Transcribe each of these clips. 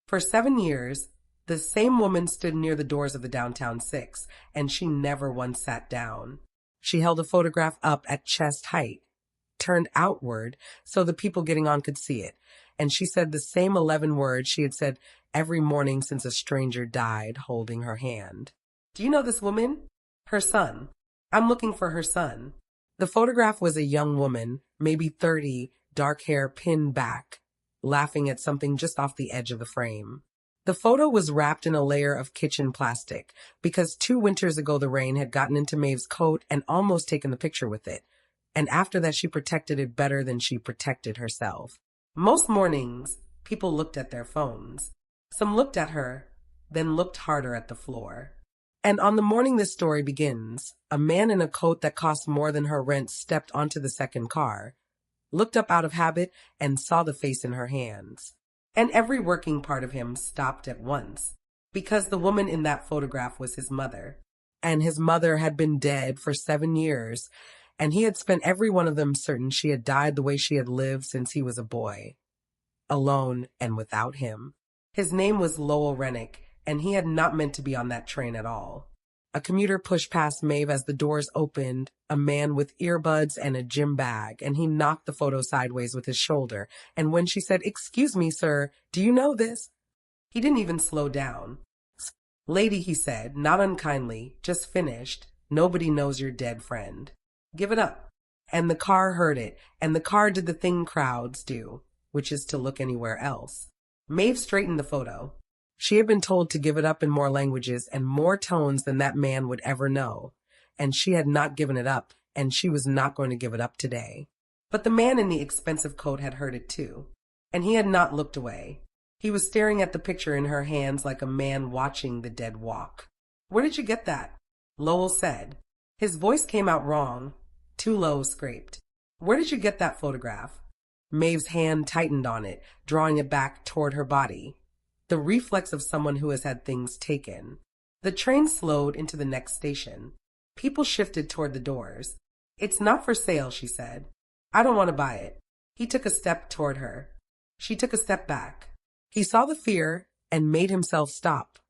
For 7 years, the same woman stood near the doors of the Downtown Six, and she never once sat down. She held a photograph up at chest height, turned outward so the people getting on could see it, and she said the same 11 words she had said every morning since a stranger died, holding her hand. Do you know this woman? Her son. I'm looking for her son. The photograph was a young woman, maybe 30, dark hair pinned back, laughing at something just off the edge of the frame. The photo was wrapped in a layer of kitchen plastic because 2 winters ago the rain had gotten into Mave's coat and almost taken the picture with it. And after that she protected it better than she protected herself. Most mornings, people looked at their phones. Some looked at her, then looked harder at the floor. And on the morning this story begins, a man in a coat that cost more than her rent stepped onto the second car, looked up out of habit, and saw the face in her hands. And every working part of him stopped at once, because the woman in that photograph was his mother. And his mother had been dead for 7 years, and he had spent every one of them certain she had died the way she had lived since he was a boy, alone and without him. His name was Lowell Renick, and he had not meant to be on that train at all. A commuter pushed past Mave as the doors opened, a man with earbuds and a gym bag, and he knocked the photo sideways with his shoulder. And when she said, "Excuse me, sir, do you know this?" he didn't even slow down. "Lady," he said, not unkindly, "just finished. Nobody knows your dead friend. Give it up." And the car heard it, and the car did the thing crowds do, which is to look anywhere else. Mave straightened the photo. She had been told to give it up in more languages and more tones than that man would ever know, and she had not given it up, and she was not going to give it up today. But the man in the expensive coat had heard it too, and he had not looked away. He was staring at the picture in her hands like a man watching the dead walk. "Where did you get that?" Lowell said. His voice came out wrong, too low, scraped. "Where did you get that photograph?" Maeve's hand tightened on it, drawing it back toward her body. The reflex of someone who has had things taken. The train slowed into the next station. People shifted toward the doors. "It's not for sale," she said. "I don't want to buy it." He took a step toward her. She took a step back. He saw the fear and made himself stop.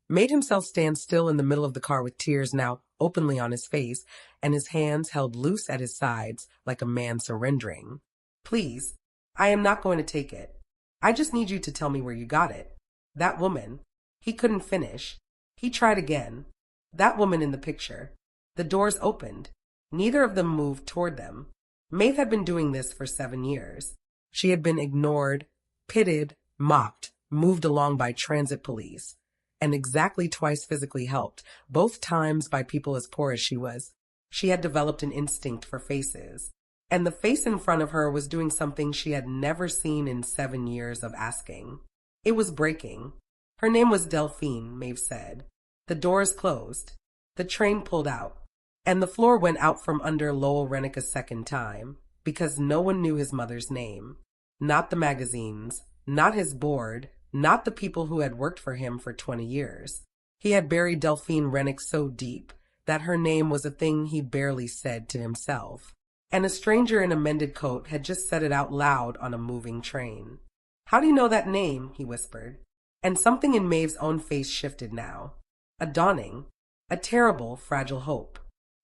Made himself stand still in the middle of the car with tears now openly on his face and his hands held loose at his sides like a man surrendering. "Please, I am not going to take it. I just need you to tell me where you got it." That woman. He couldn't finish. He tried again. That woman in the picture. The doors opened. Neither of them moved toward them. Mave had been doing this for 7 years. She had been ignored, pitted, mocked, moved along by transit police, and exactly twice physically helped, both times by people as poor as she was. She had developed an instinct for faces, and the face in front of her was doing something she had never seen in 7 years of asking. It was breaking. Her name was Delphine, Mave said. The doors closed. The train pulled out. And the floor went out from under Lowell Renick a second time, because no one knew his mother's name. Not the magazines, not his board, not the people who had worked for him for 20 years. He had buried Delphine Renick so deep that her name was a thing he barely said to himself. And a stranger in a mended coat had just said it out loud on a moving train. "How do you know that name?" he whispered. And something in Mave's own face shifted now. A dawning, a terrible, fragile hope.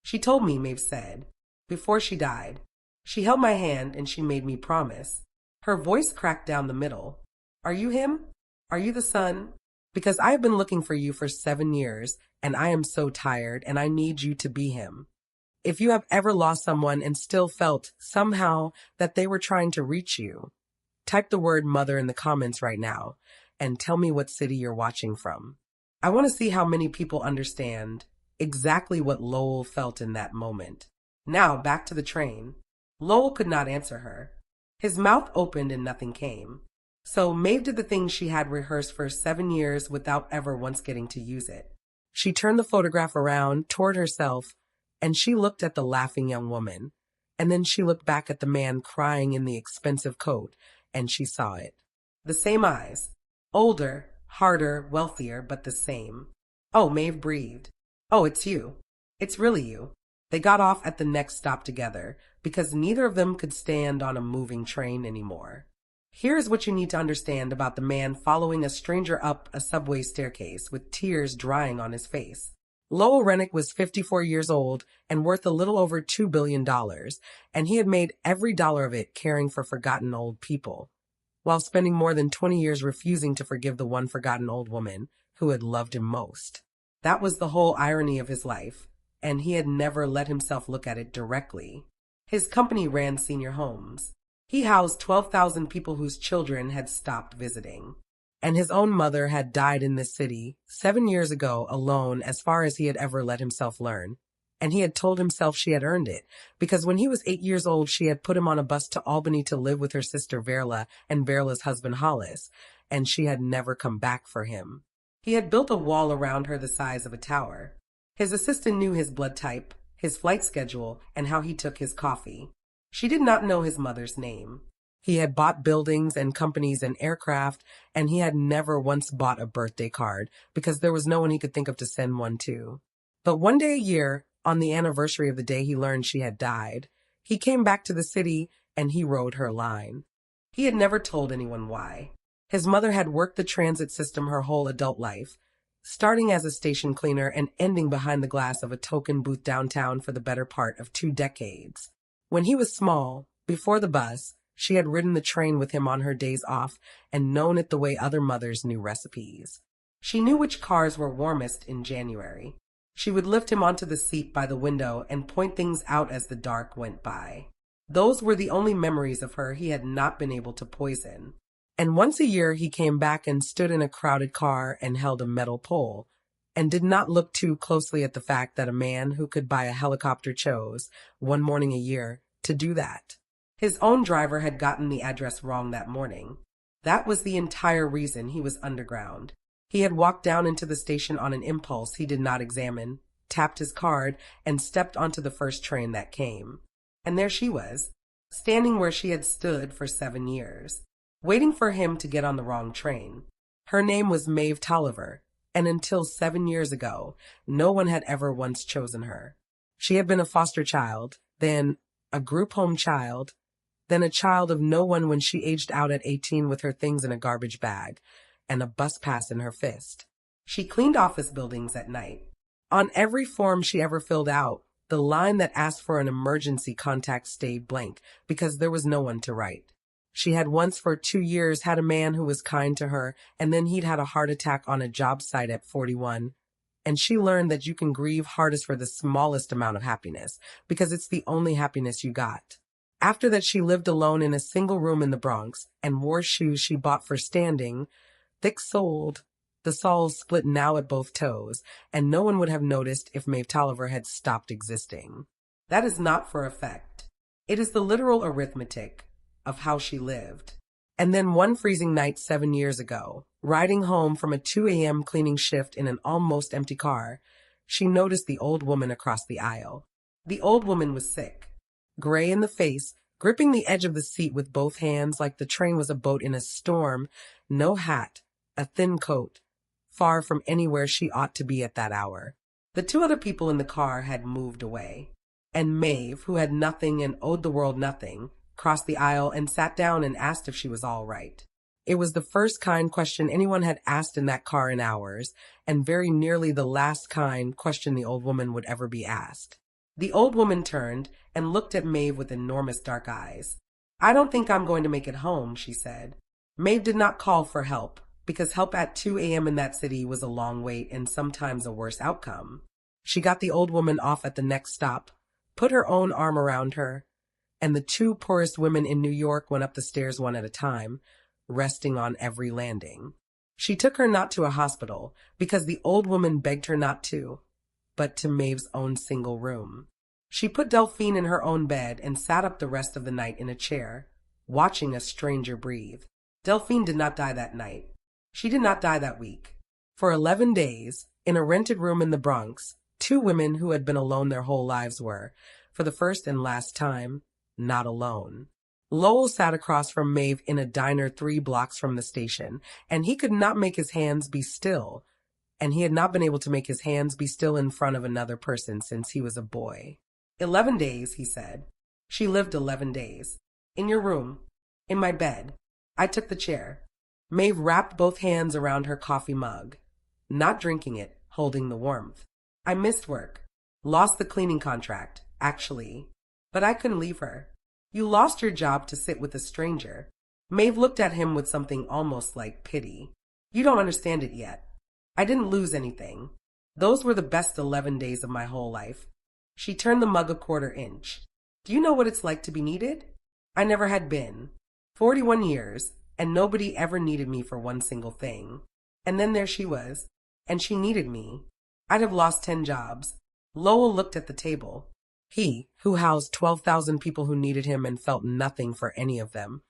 "She told me," Mave said, "before she died. She held my hand and she made me promise." Her voice cracked down the middle. "Are you him? Are you the son? Because I have been looking for you for 7 years, and I am so tired, and I need you to be him. If you have ever lost someone and still felt, somehow, that they were trying to reach you, type the word mother in the comments right now and tell me what city you're watching from. I want to see how many people understand exactly what Lowell felt in that moment. Now back to the train. Lowell could not answer her. His mouth opened and nothing came. So Mave did the thing she had rehearsed for 7 years without ever once getting to use it. She turned the photograph around toward herself and she looked at the laughing young woman. And then she looked back at the man crying in the expensive coat. And she saw it. The same eyes. Older, harder, wealthier, but the same. "Oh," Mave breathed. "Oh, it's you. It's really you." They got off at the next stop together because neither of them could stand on a moving train anymore. Here's what you need to understand about the man following a stranger up a subway staircase with tears drying on his face. Lowell Renick was 54 years old and worth a little over $2 billion, and he had made every dollar of it caring for forgotten old people, while spending more than 20 years refusing to forgive the one forgotten old woman who had loved him most. That was the whole irony of his life, and he had never let himself look at it directly. His company ran senior homes. He housed 12,000 people whose children had stopped visiting. And his own mother had died in this city 7 years ago alone, as far as he had ever let himself learn. And he had told himself she had earned it, because when he was 8 years old, she had put him on a bus to Albany to live with her sister Verla and Verla's husband Hollis, and she had never come back for him. He had built a wall around her the size of a tower. His assistant knew his blood type, his flight schedule, and how he took his coffee. She did not know his mother's name. He had bought buildings and companies and aircraft, and he had never once bought a birthday card because there was no one he could think of to send one to. But one day a year, on the anniversary of the day he learned she had died, he came back to the city and he rode her line. He had never told anyone why. His mother had worked the transit system her whole adult life, starting as a station cleaner and ending behind the glass of a token booth downtown for the better part of 2 decades. When he was small, before the bus, she had ridden the train with him on her days off and known it the way other mothers knew recipes. She knew which cars were warmest in January. She would lift him onto the seat by the window and point things out as the dark went by. Those were the only memories of her he had not been able to poison. And once a year he came back and stood in a crowded car and held a metal pole, and did not look too closely at the fact that a man who could buy a helicopter chose, one morning a year, to do that. His own driver had gotten the address wrong that morning. That was the entire reason he was underground. He had walked down into the station on an impulse he did not examine, tapped his card, and stepped onto the first train that came. And there she was, standing where she had stood for 7 years, waiting for him to get on the wrong train. Her name was Mave, and until 7 years ago, no one had ever once chosen her. She had been a foster child, then a group home child, then a child of no one when she aged out at 18 with her things in a garbage bag and a bus pass in her fist. She cleaned office buildings at night. On every form she ever filled out, the line that asked for an emergency contact stayed blank because there was no one to write. She had once for 2 years had a man who was kind to her, and then he'd had a heart attack on a job site at 41. And she learned that you can grieve hardest for the smallest amount of happiness because it's the only happiness you got. After that, she lived alone in a single room in the Bronx and wore shoes she bought for standing, thick-soled, the soles split now at both toes, and no one would have noticed if Mave Tolliver had stopped existing. That is not for effect. It is the literal arithmetic of how she lived. And then one freezing night 7 years ago, riding home from a 2 a.m. cleaning shift in an almost empty car, she noticed the old woman across the aisle. The old woman was sick. Gray in the face, gripping the edge of the seat with both hands like the train was a boat in a storm, no hat, a thin coat, far from anywhere she ought to be at that hour. The 2 other people in the car had moved away, and Mave, who had nothing and owed the world nothing, crossed the aisle and sat down and asked if she was all right. It was the first kind question anyone had asked in that car in hours, and very nearly the last kind question the old woman would ever be asked. The old woman turned and looked at Mave with enormous dark eyes. "I don't think I'm going to make it home," she said. Mave did not call for help, because help at 2 a.m. in that city was a long wait and sometimes a worse outcome. She got the old woman off at the next stop, put her own arm around her, and the 2 poorest women in New York went up the stairs one at a time, resting on every landing. She took her not to a hospital, because the old woman begged her not to, but to Mave's own single room. She put Delphine in her own bed and sat up the rest of the night in a chair, watching a stranger breathe. Delphine did not die that night. She did not die that week. For 11 days, in a rented room in the Bronx, 2 women who had been alone their whole lives were, for the first and last time, not alone. Lowell sat across from Mave in a diner 3 blocks from the station, and he could not make his hands be still, and he had not been able to make his hands be still in front of another person since he was a boy. 11 days, he said. She lived 11 days. In your room. In my bed. I took the chair. Mave wrapped both hands around her coffee mug, not drinking it, holding the warmth. I missed work. Lost the cleaning contract, actually. But I couldn't leave her. You lost your job to sit with a stranger. Mave looked at him with something almost like pity. You don't understand it yet. I didn't lose anything. Those were the best 11 days of my whole life. She turned the mug a quarter inch. Do you know what it's like to be needed? I never had been. 41 years, and nobody ever needed me for one single thing. And then there she was, and she needed me. I'd have lost 10 jobs. Lowell looked at the table. He, who housed 12,000 people who needed him and felt nothing for any of them,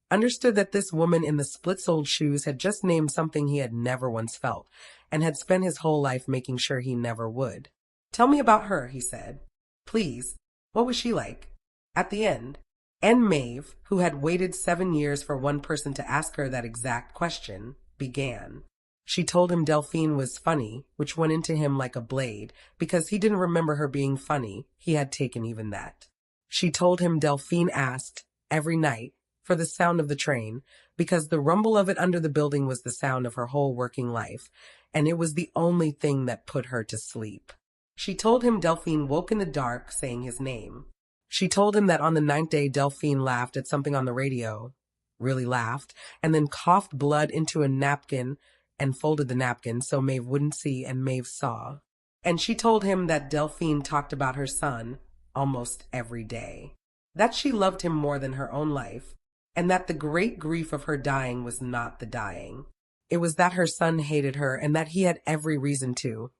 understood that this woman in the split-soled shoes had just named something he had never once felt, and had spent his whole life making sure he never would. Tell me about her, he said. Please, what was she like? At the end, and Mave, who had waited 7 years for one person to ask her that exact question, began. She told him Delphine was funny, which went into him like a blade, because he didn't remember her being funny. He had taken even that. She told him Delphine asked, every night, for the sound of the train, because the rumble of it under the building was the sound of her whole working life, and it was the only thing that put her to sleep. She told him Delphine woke in the dark saying his name. She told him that on the 9th day Delphine laughed at something on the radio, really laughed, and then coughed blood into a napkin and folded the napkin so Mave wouldn't see, and Mave saw. And she told him that Delphine talked about her son almost every day, that she loved him more than her own life, and that the great grief of her dying was not the dying. It was that her son hated her and that he had every reason to,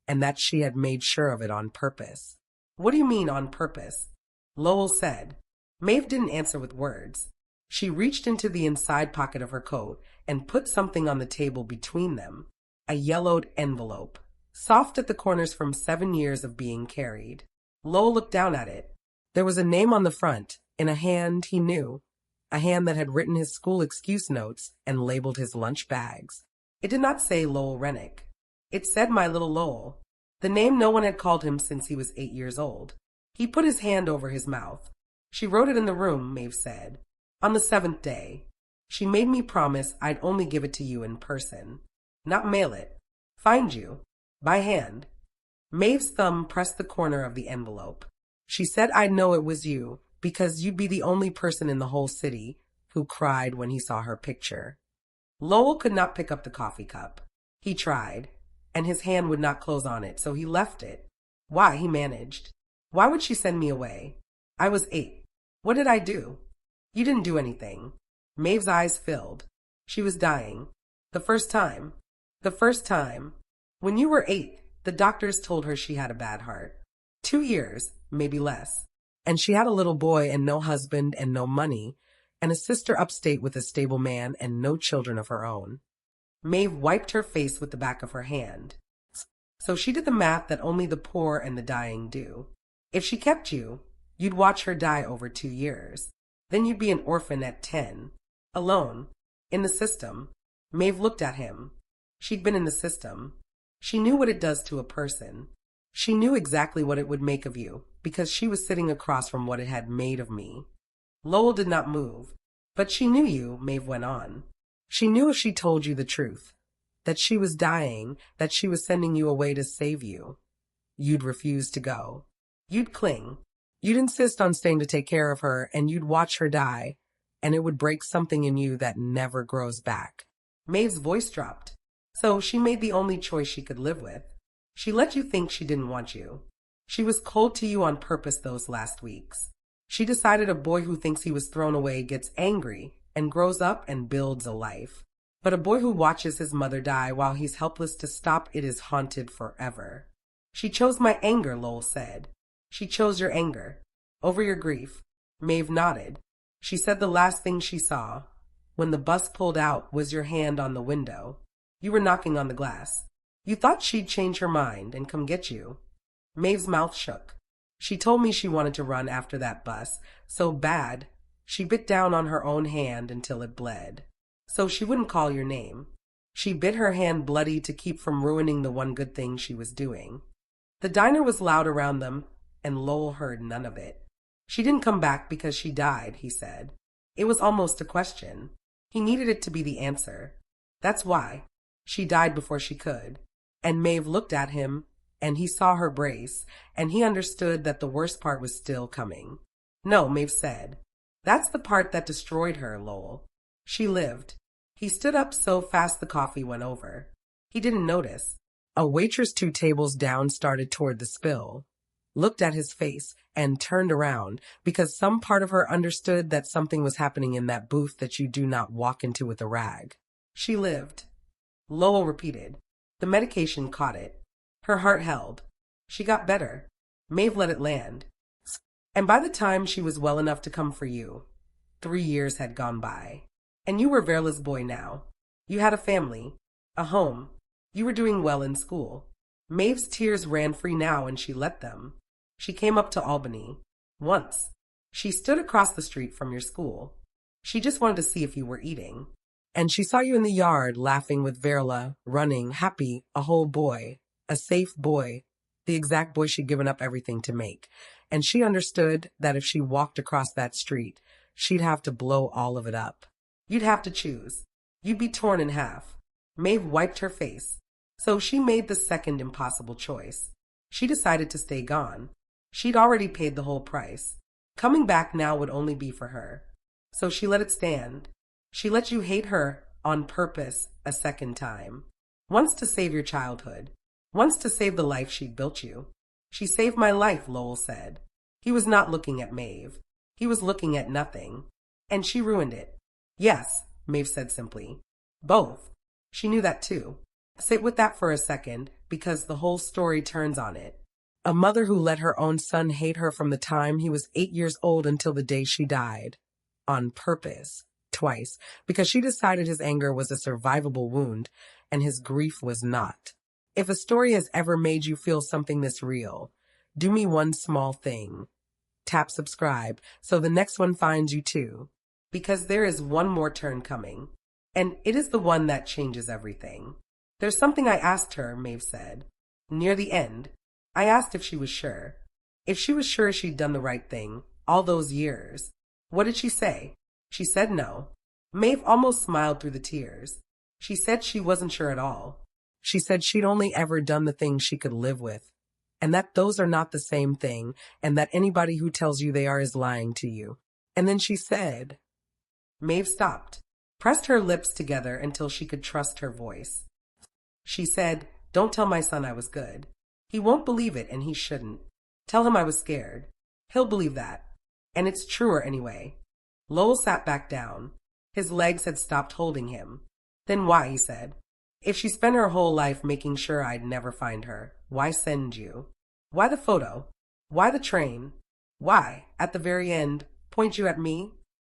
and that she had made sure of it on purpose. What do you mean on purpose? Lowell said. Mave didn't answer with words. She reached into the inside pocket of her coat and put something on the table between them, a yellowed envelope, soft at the corners from 7 years of being carried. Lowell looked down at it. There was a name on the front, in a hand he knew, a hand that had written his school excuse notes and labeled his lunch bags. It did not say Lowell Renick. It said my little Lowell, the name no one had called him since he was 8 years old. He put his hand over his mouth. She wrote it in the room, Mave said. On the 7th day. She made me promise I'd only give it to you in person, not mail it. Find you, by hand. Mave's thumb pressed the corner of the envelope. She said I'd know it was you, because you'd be the only person in the whole city who cried when he saw her picture. Lowell could not pick up the coffee cup. He tried, and his hand would not close on it, so he left it. Why, he managed. Why would she send me away? I was 8. What did I do? You didn't do anything. Mave's eyes filled. She was dying. The first time. The first time. When you were 8, the doctors told her she had a bad heart. 2 years, maybe less. And she had a little boy and no husband and no money, and a sister upstate with a stable man and no children of her own. Mave wiped her face with the back of her hand. So she did the math that only the poor and the dying do. If she kept you, you'd watch her die over 2 years. Then you'd be an orphan at 10. Alone. In the system. Mave looked at him. She'd been in the system. She knew what it does to a person. She knew exactly what it would make of you, because she was sitting across from what it had made of me. Lowell did not move. But she knew you, Mave went on. She knew if she told you the truth, that she was dying, that she was sending you away to save you, you'd refuse to go. You'd cling. You'd insist on staying to take care of her, and you'd watch her die, and it would break something in you that never grows back. Mave's voice dropped. So she made the only choice she could live with. She let you think she didn't want you. She was cold to you on purpose those last weeks. She decided a boy who thinks he was thrown away gets angry and grows up and builds a life. But a boy who watches his mother die while he's helpless to stop it is haunted forever. She chose my anger, Lowell said. She chose your anger. Over your grief. Mave nodded. She said the last thing she saw, when the bus pulled out, was your hand on the window. You were knocking on the glass. You thought she'd change her mind and come get you. Mave's mouth shook. She told me she wanted to run after that bus, so bad, she bit down on her own hand until it bled. So she wouldn't call your name. She bit her hand bloody to keep from ruining the one good thing she was doing. The diner was loud around them, and Lowell heard none of it. She didn't come back because she died, he said. It was almost a question. He needed it to be the answer. That's why. She died before she could. And Mave looked at him, and he saw her brace, and he understood that the worst part was still coming. No, Mave said. That's the part that destroyed her, Lowell. She lived. He stood up so fast the coffee went over. He didn't notice. A waitress 2 tables down started toward the spill, looked at his face, and turned around because some part of her understood that something was happening in that booth that you do not walk into with a rag. She lived. Lowell repeated. The medication caught it. Her heart held. She got better. Mave let it land. And by the time she was well enough to come for you, 3 years had gone by. And you were Verla's boy now. You had a family, a home. You were doing well in school. Mave's tears ran free now and she let them. She came up to Albany. Once. She stood across the street from your school. She just wanted to see if you were eating. And she saw you in the yard laughing with Verla, running, happy, a whole boy, a safe boy, the exact boy she'd given up everything to make. And she understood that if she walked across that street, she'd have to blow all of it up. You'd have to choose. You'd be torn in half. Mave wiped her face. So she made the second impossible choice. She decided to stay gone. She'd already paid the whole price. Coming back now would only be for her. So she let it stand. She let you hate her on purpose a second time. Once to save your childhood. Once to save the life she'd built you. She saved my life, Lowell said. He was not looking at Mave. He was looking at nothing. And she ruined it. Yes, Mave said simply. Both. She knew that too. Sit with that for a second, because the whole story turns on it. A mother who let her own son hate her from the time he was 8 years old until the day she died. On purpose. Twice. Because she decided his anger was a survivable wound, and his grief was not. If a story has ever made you feel something this real, do me one small thing. Tap subscribe, so the next one finds you too. Because there is one more turn coming. And it is the one that changes everything. There's something I asked her, Mave said. Near the end, I asked if she was sure. If she was sure she'd done the right thing, all those years. What did she say? She said no. Mave almost smiled through the tears. She said she wasn't sure at all. She said she'd only ever done the things she could live with, and that those are not the same thing, and that anybody who tells you they are is lying to you. And then she said... Mave stopped, pressed her lips together until she could trust her voice. She said, don't tell my son I was good. He won't believe it, and he shouldn't. Tell him I was scared. He'll believe that. And it's truer anyway. Lowell sat back down. His legs had stopped holding him. Then why, he said. If she spent her whole life making sure I'd never find her, why send you? Why the photo? Why the train? Why, at the very end, point you at me?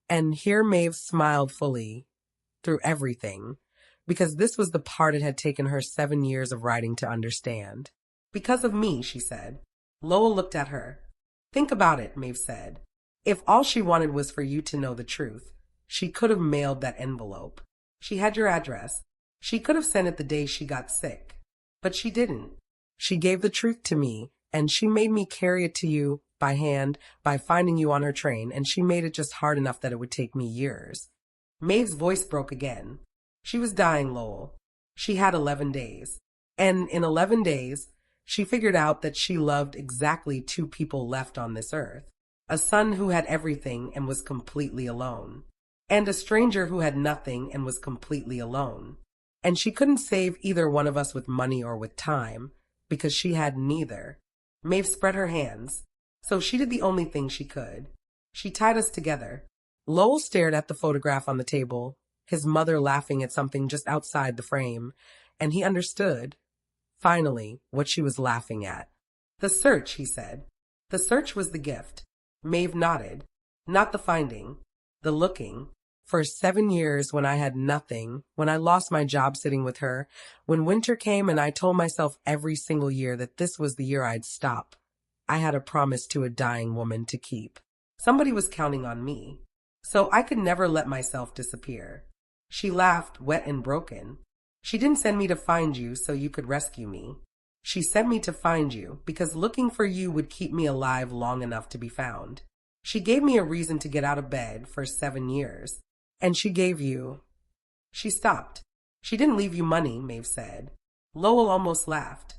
And here Mave smiled fully, through everything, because this was the part it had taken her 7 years of writing to understand. Because of me, she said. Lowell looked at her. Think about it, Mave said. If all she wanted was for you to know the truth, she could have mailed that envelope. She had your address. She could have sent it the day she got sick. But she didn't. She gave the truth to me, and she made me carry it to you by hand by finding you on her train, and she made it just hard enough that it would take me years. Maeve's voice broke again. She was dying, Lowell. She had 11 days. And in 11 days, she figured out that she loved exactly 2 people left on this earth. A son who had everything and was completely alone. And a stranger who had nothing and was completely alone. And she couldn't save either one of us with money or with time, because she had neither. Mave spread her hands. So she did the only thing she could. She tied us together. Lowell stared at the photograph on the table, his mother laughing at something just outside the frame, and he understood, finally, what she was laughing at. The search, he said. The search was the gift. Mave nodded. Not the finding. The looking. For 7 years, when I had nothing, when I lost my job sitting with her, when winter came and I told myself every single year that this was the year I'd stop, I had a promise to a dying woman to keep. Somebody was counting on me. So I could never let myself disappear. She laughed, wet and broken. She didn't send me to find you so you could rescue me. She sent me to find you because looking for you would keep me alive long enough to be found. She gave me a reason to get out of bed for 7 years. And she gave you She stopped. She didn't leave you money, Mave said. Lowell almost laughed.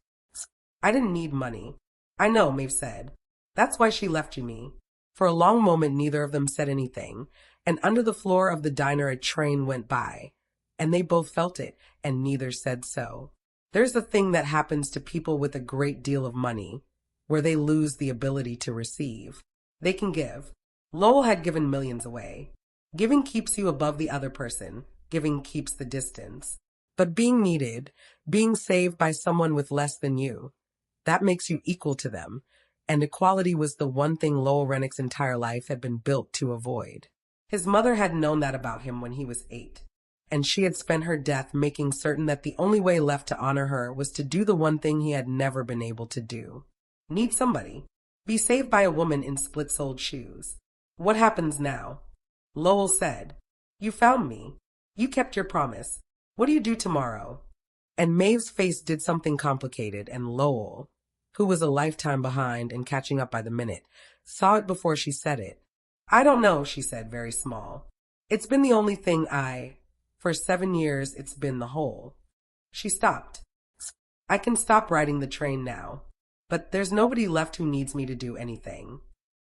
I didn't need money. I know, Mave said. That's why she left you me. For a long moment, neither of them said anything, and under the floor of the diner a train went by, and they both felt it, and neither said so. There's a thing that happens to people with a great deal of money, where they lose the ability to receive. They can give. Lowell had given millions away. Giving keeps you above the other person. Giving keeps the distance. But being needed, being saved by someone with less than you, that makes you equal to them. And equality was the one thing Lowell Renick's entire life had been built to avoid. His mother had known that about him when he was 8, and she had spent her death making certain that the only way left to honor her was to do the one thing he had never been able to do. Need somebody. Be saved by a woman in split-soled shoes. What happens now? Lowell said, You found me. You kept your promise. What do you do tomorrow? And Maeve's face did something complicated, and Lowell, who was a lifetime behind and catching up by the minute, saw it before she said it. I don't know, she said, very small. It's been the only thing for 7 years it's been the whole. She stopped. I can stop riding the train now, but there's nobody left who needs me to do anything.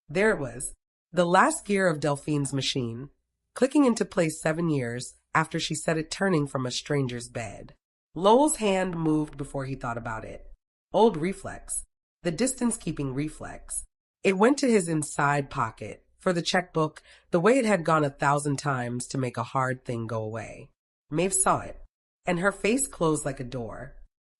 There it was, the last gear of Delphine's machine, clicking into place 7 years after she set it turning from a stranger's bed. Lowell's hand moved before he thought about it. Old reflex. The distance-keeping reflex. It went to his inside pocket, for the checkbook, the way it had gone 1,000 times to make a hard thing go away. Mave saw it, and her face closed like a door.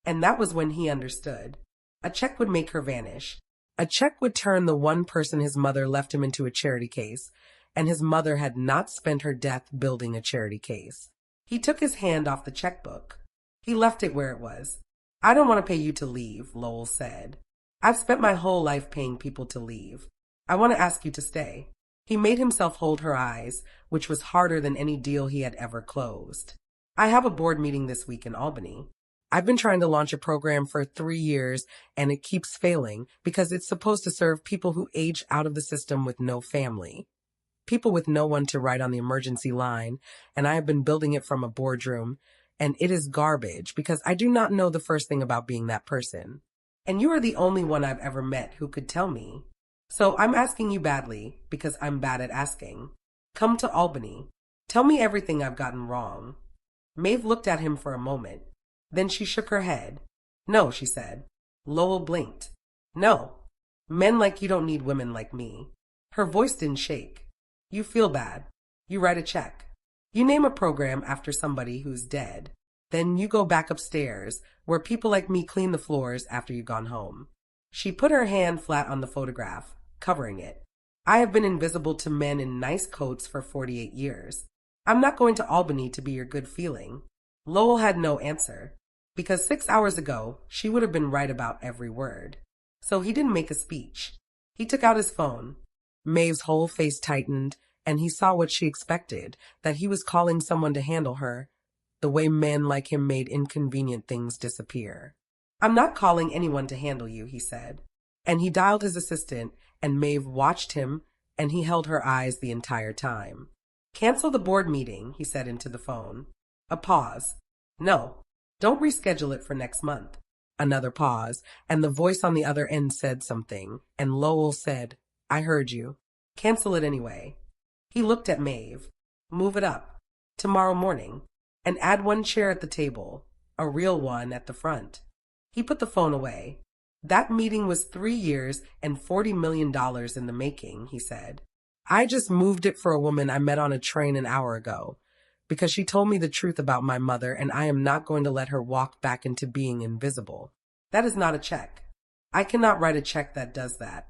And that was when he understood. A check would make her vanish. A check would turn the one person his mother left him into a charity case, and his mother had not spent her death building a charity case. He took his hand off the checkbook. He left it where it was. I don't want to pay you to leave, Lowell said. I've spent my whole life paying people to leave. I want to ask you to stay. He made himself hold her eyes, which was harder than any deal he had ever closed. I have a board meeting this week in Albany. I've been trying to launch a program for 3 years, and it keeps failing because it's supposed to serve people who age out of the system with no family. People with no one to write on the emergency line, and I have been building it from a boardroom, and it is garbage because I do not know the first thing about being that person. And you are the only one I've ever met who could tell me. So I'm asking you badly because I'm bad at asking. Come to Albany. Tell me everything I've gotten wrong. Mave looked at him for a moment. Then she shook her head. No, she said. Lowell blinked. No. Men like you don't need women like me. Her voice didn't shake. You feel bad. You write a check. You name a program after somebody who's dead. Then you go back upstairs, where people like me clean the floors after you've gone home. She put her hand flat on the photograph, covering it. I have been invisible to men in nice coats for 48 years. I'm not going to Albany to be your good feeling. Lowell had no answer, because 6 hours ago, she would have been right about every word. So he didn't make a speech. He took out his phone. Maeve's whole face tightened, and he saw what she expected, that he was calling someone to handle her, the way men like him made inconvenient things disappear. I'm not calling anyone to handle you, he said. And he dialed his assistant, and Mave watched him, and he held her eyes the entire time. Cancel the board meeting, he said into the phone. A pause. No, don't reschedule it for next month. Another pause, and the voice on the other end said something, and Lowell said, I heard you. Cancel it anyway. He looked at Mave. Move it up. Tomorrow morning. And add 1 chair at the table. A real one at the front. He put the phone away. That meeting was 3 years and $40 million in the making, he said. I just moved it for a woman I met on a train an hour ago, because she told me the truth about my mother, and I am not going to let her walk back into being invisible. That is not a check. I cannot write a check that does that.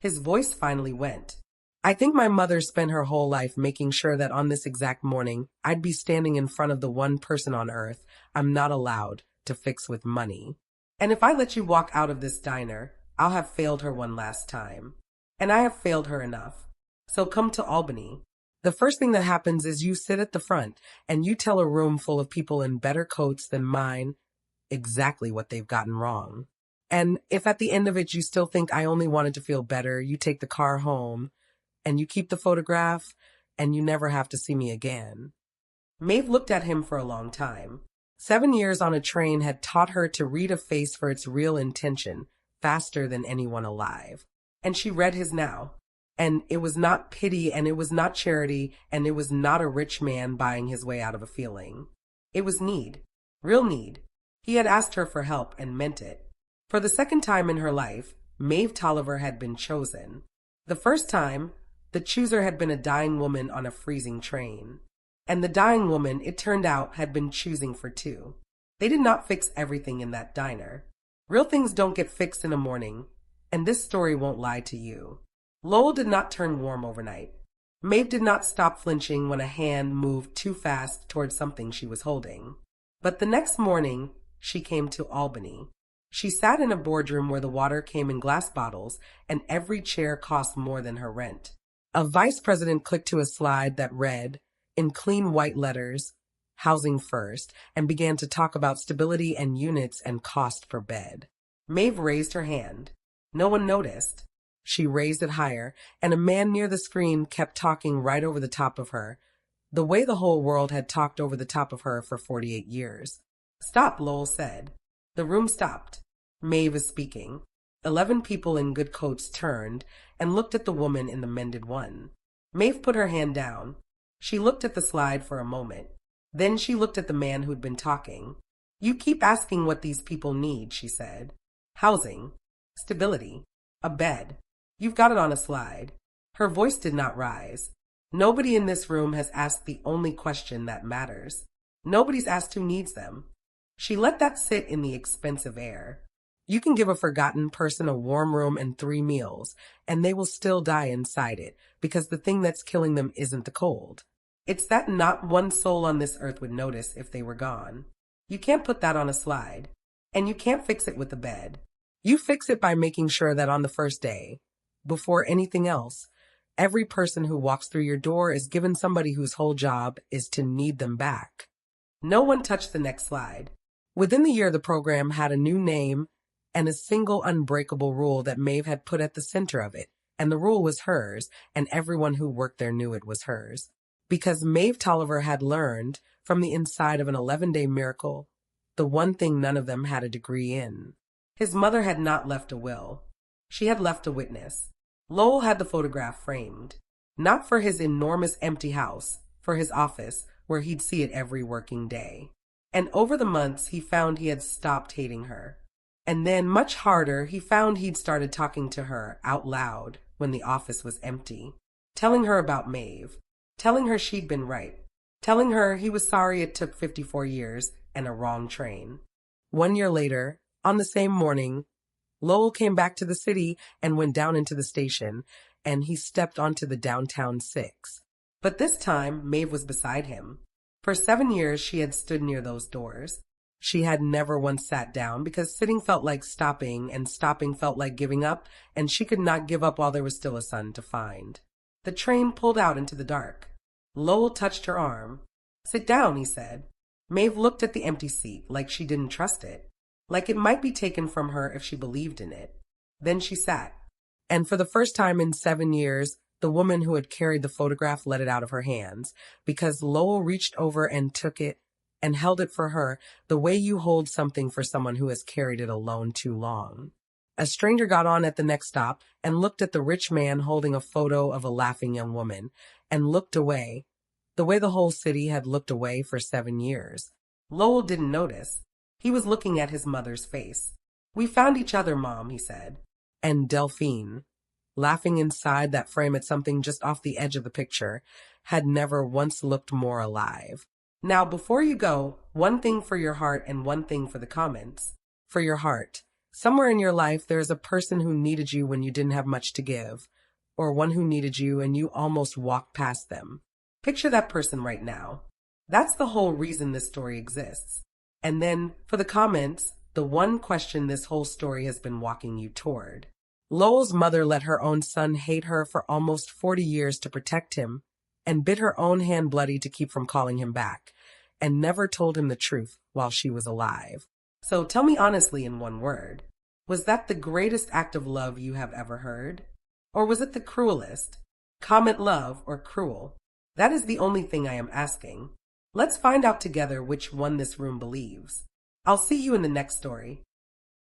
His voice finally went. I think my mother spent her whole life making sure that on this exact morning, I'd be standing in front of the one person on earth I'm not allowed to fix with money. And if I let you walk out of this diner, I'll have failed her one last time. And I have failed her enough. So come to Albany. The first thing that happens is you sit at the front and you tell a room full of people in better coats than mine exactly what they've gotten wrong. And if at the end of it you still think I only wanted to feel better, you take the car home and you keep the photograph and you never have to see me again. Mave looked at him for a long time. 7 years on a train had taught her to read a face for its real intention faster than anyone alive. And she read his now. And it was not pity, and it was not charity, and it was not a rich man buying his way out of a feeling. It was need. Real need. He had asked her for help and meant it. For the second time in her life, Mave Tolliver had been chosen. The first time, the chooser had been a dying woman on a freezing train. And the dying woman, it turned out, had been choosing for two. They did not fix everything in that diner. Real things don't get fixed in a morning, and this story won't lie to you. Lowell did not turn warm overnight. Mave did not stop flinching when a hand moved too fast towards something she was holding. But the next morning, she came to Albany. She sat in a boardroom where the water came in glass bottles and every chair cost more than her rent. A vice president clicked to a slide that read, in clean white letters, housing first, and began to talk about stability and units and cost per bed. Mave raised her hand. No one noticed. She raised it higher, and a man near the screen kept talking right over the top of her, the way the whole world had talked over the top of her for 48 years. Stop, Lowell said. The room stopped. Mave was speaking. 11 people in good coats turned and looked at the woman in the mended one. Mave put her hand down. She looked at the slide for a moment. Then she looked at the man who'd been talking. You keep asking what these people need, she said. Housing. Stability. A bed. You've got it on a slide. Her voice did not rise. Nobody in this room has asked the only question that matters. Nobody's asked who needs them. She let that sit in the expensive air. You can give a forgotten person a warm room and 3 meals, and they will still die inside it, because the thing that's killing them isn't the cold. It's that not one soul on this earth would notice if they were gone. You can't put that on a slide, and you can't fix it with a bed. You fix it by making sure that on the first day, before anything else, every person who walks through your door is given somebody whose whole job is to need them back. No one touched the next slide. Within the year, the program had a new name and a single unbreakable rule that Mave had put at the center of it, and the rule was hers, and everyone who worked there knew it was hers. Because Mave Tolliver had learned, from the inside of an 11-day miracle, the one thing none of them had a degree in. His mother had not left a will. She had left a witness. Lowell had the photograph framed, not for his enormous empty house, for his office, where he'd see it every working day. And over the months, he found he had stopped hating her. And then, much harder, he found he'd started talking to her out loud when the office was empty, telling her about Mave, telling her she'd been right, telling her he was sorry it took 54 years and a wrong train. 1 year later, on the same morning, Lowell came back to the city and went down into the station, and he stepped onto the downtown 6. But this time, Mave was beside him. For 7 years, she had stood near those doors. She had never once sat down because sitting felt like stopping, and stopping felt like giving up, and she could not give up while there was still a sun to find. The train pulled out into the dark. Lowell touched her arm. Sit down, he said. Mave looked at the empty seat like she didn't trust it, like it might be taken from her if she believed in it. Then she sat. And for the first time in 7 years, the woman who had carried the photograph let it out of her hands, because Lowell reached over and took it and held it for her the way you hold something for someone who has carried it alone too long. A stranger got on at the next stop and looked at the rich man holding a photo of a laughing young woman and looked away, the way the whole city had looked away for 7 years. Lowell didn't notice. He was looking at his mother's face. We found each other, Mom, he said. And Delphine, laughing inside that frame at something just off the edge of the picture, had never once looked more alive. Now, before you go, one thing for your heart and one thing for the comments. For your heart. Somewhere in your life, there is a person who needed you when you didn't have much to give, or one who needed you and you almost walked past them. Picture that person right now. That's the whole reason this story exists. And then, for the comments, the one question this whole story has been walking you toward. Lowell's mother let her own son hate her for almost 40 years to protect him, and bit her own hand bloody to keep from calling him back, and never told him the truth while she was alive. So tell me honestly in one word, was that the greatest act of love you have ever heard? Or was it the cruelest? Comment love or cruel. That is the only thing I am asking. Let's find out together which one this room believes. I'll see you in the next story.